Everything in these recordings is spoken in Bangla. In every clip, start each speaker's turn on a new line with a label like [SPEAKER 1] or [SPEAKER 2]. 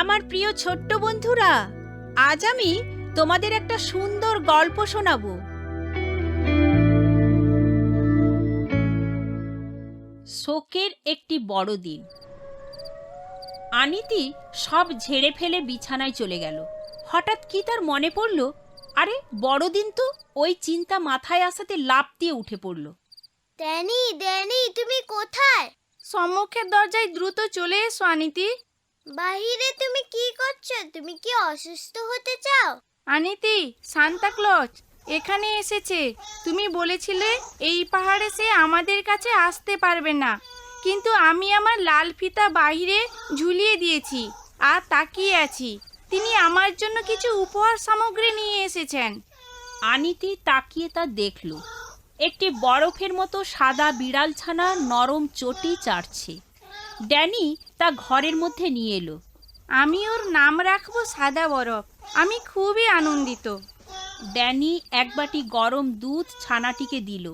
[SPEAKER 1] আমার প্রিয় ছোট্ট বন্ধুরা, আজ আমি তোমাদের একটা সুন্দর গল্প শোনাবো। শোকের একটি বড় দিন। আনিতি সব ঝেড়ে ফেলে বিছানায় চলে গেল। হঠাৎ কি তার মনে পড়ল, আরে বড়দিন তো! ওই চিন্তা মাথায় আসাতে লাফ দিয়ে উঠে পড়ল।
[SPEAKER 2] ড্যানি, ড্যানি, তুমি কোথায়?
[SPEAKER 3] সম্মুখের দরজায় দ্রুত চলে এসো আনিতি।
[SPEAKER 2] বাহিরে তুমি কি করছো? তুমি কি অসুস্থ হতে চাও?
[SPEAKER 3] আনিতি, সান্তা ক্লজ এখানে এসেছে। তুমি বলেছিলে এই পাহাড়ে সে আমাদের কাছে আসতে পারবে না, কিন্তু আমি আমার লাল ফিতা বাহিরে ঝুলিয়ে দিয়েছি আর তাকিয়ে আছি। তিনি আমার জন্য কিছু উপহার সামগ্রী নিয়ে এসেছেন।
[SPEAKER 1] আনিতি তাকিয়ে তা দেখল। একটি বরফের মতো সাদা বিড়ালছানা নরম চটি চাটছে। ড্যানি তা ঘরের মধ্যে নিয়ে এলো।
[SPEAKER 3] আমি ওর নাম রাখবো সাদা বরফ। আমি খুবই আনন্দিত।
[SPEAKER 1] ড্যানি এক বাটি গরম দুধ ছানাটিকে দিল,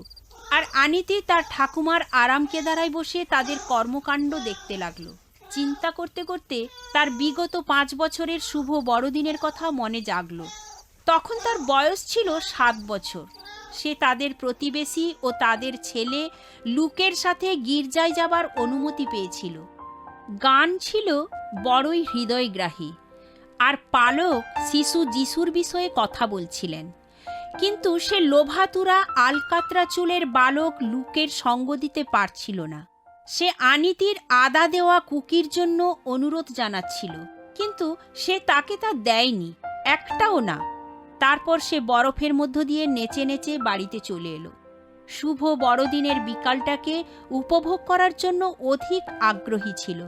[SPEAKER 1] আর আনিতি তার ঠাকুমার আরাম কেদারায় বসে তাদের কর্মকাণ্ড দেখতে লাগলো। চিন্তা করতে করতে তার বিগত 5 বছরের শুভ বড়দিনের কথা মনে জাগলো। তখন তার বয়স ছিল 7 বছর। সে তাদের প্রতিবেশী ও তাদের ছেলে লুকের সাথে গির্জায় যাবার অনুমতি পেয়েছিল। গান ছিল বড়ই হৃদয়গ্রাহী, আর পালক শিশু যিশুর বিষয়ে কথা বলছিলেন। কিন্তু সে লোভাতুরা আলকাতরা চুলের বালক লুকের সঙ্গ দিতে পারছিল না। সে আনিতির আদা দেওয়া কুকির জন্য অনুরোধ জানাচ্ছিল, কিন্তু সে তাকে তা দেয়নি, একটাও না। তারপর সে বরফের মধ্য দিয়ে নেচে নেচে বাড়িতে চলে এলো। শুভ বড়দিনের বিকালটাকে উপভোগ করার জন্য অধিক আগ্রহী ছিল।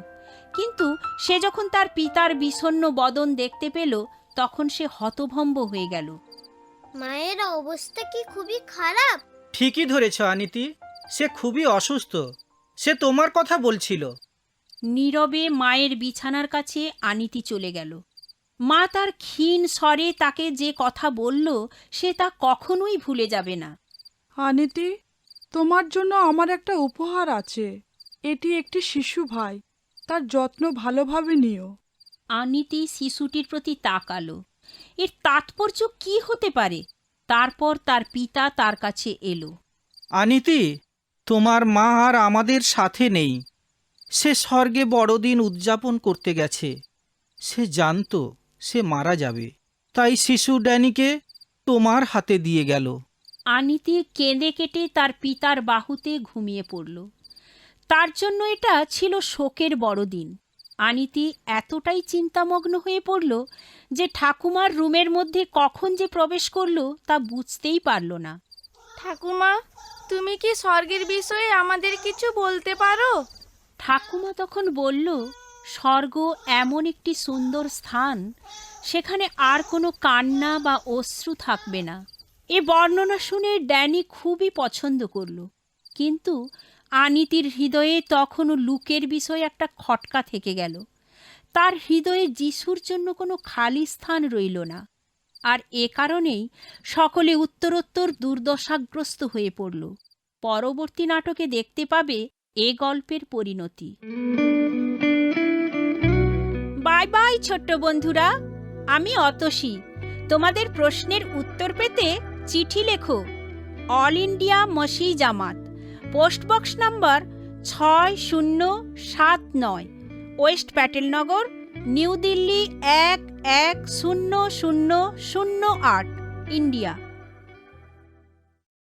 [SPEAKER 1] কিন্তু সে যখন তার পিতার বিষণ্ণ বদন দেখতে পেল, তখন সে হতভম্ব হয়ে গেল।
[SPEAKER 2] মায়ের অবস্থা কি খুবই খারাপ?
[SPEAKER 4] ঠিকই ধরেছ আনিতি, সে খুবই অসুস্থ। সে তোমার কথা বলছিল।
[SPEAKER 1] নীরবে মায়ের বিছানার কাছে আনিতি চলে গেল। মা তার ক্ষীণ স্বরে তাকে যে কথা বলল, সে তা কখনোই ভুলে যাবে না।
[SPEAKER 5] আনিতি, তোমার জন্য আমার একটা উপহার আছে। এটি একটি শিশু ভাই, তার যত্ন ভালোভাবে নিও।
[SPEAKER 1] আনিতি শিশুটির প্রতি তাকালো। এর তাৎপর্য কি হতে পারে? তারপর তার পিতা তার কাছে এলো।
[SPEAKER 4] আনিতি, তোমার মা আর আমাদের সাথে নেই। সে স্বর্গে বড়দিন উদযাপন করতে গেছে। সে জানতো সে মারা যাবে, তাই শিশু ড্যানিকে তোমার হাতে দিয়ে গেল।
[SPEAKER 1] আনিতি কেঁদে কেটে তার পিতার বাহুতে ঘুমিয়ে পড়ল। তার জন্য এটা ছিল শোকের বড়দিন। আনিতি এতটাই চিন্তামগ্ন হয়ে পড়ল যে ঠাকুমার রুমের মধ্যে কখন যে প্রবেশ করল তা বুঝতেই পারল না।
[SPEAKER 3] ঠাকুমা, তুমি কি স্বর্গের বিষয়ে আমাদের কিছু বলতে পারো?
[SPEAKER 1] ঠাকুমা তখন বলল, স্বর্গ এমন একটি সুন্দর স্থান, সেখানে আর কোনো কান্না বা অশ্রু থাকবে না। এ বর্ণনা শুনে ড্যানি খুবই পছন্দ করল, কিন্তু আনিতির হৃদয়ে তখনও লুকের বিষয়ে একটা খটকা থেকে গেল। তার হৃদয়ে যিশুর জন্য কোনো খালি স্থান রইল না। আর এ কারণেই সকলে উত্তরোত্তর দুর্দশাগ্রস্ত হয়ে পড়ল। পরবর্তী নাটকে দেখতে পাবে এ গল্পের পরিণতি। বাই বাই ছোট্ট বন্ধুরা, আমি অতসী। তোমাদের প্রশ্নের উত্তর পেতে চিঠি লেখো। অল ইন্ডিয়া মসি জামাত, post box number 6079, west Patelnagar, new Delhi 110008, India.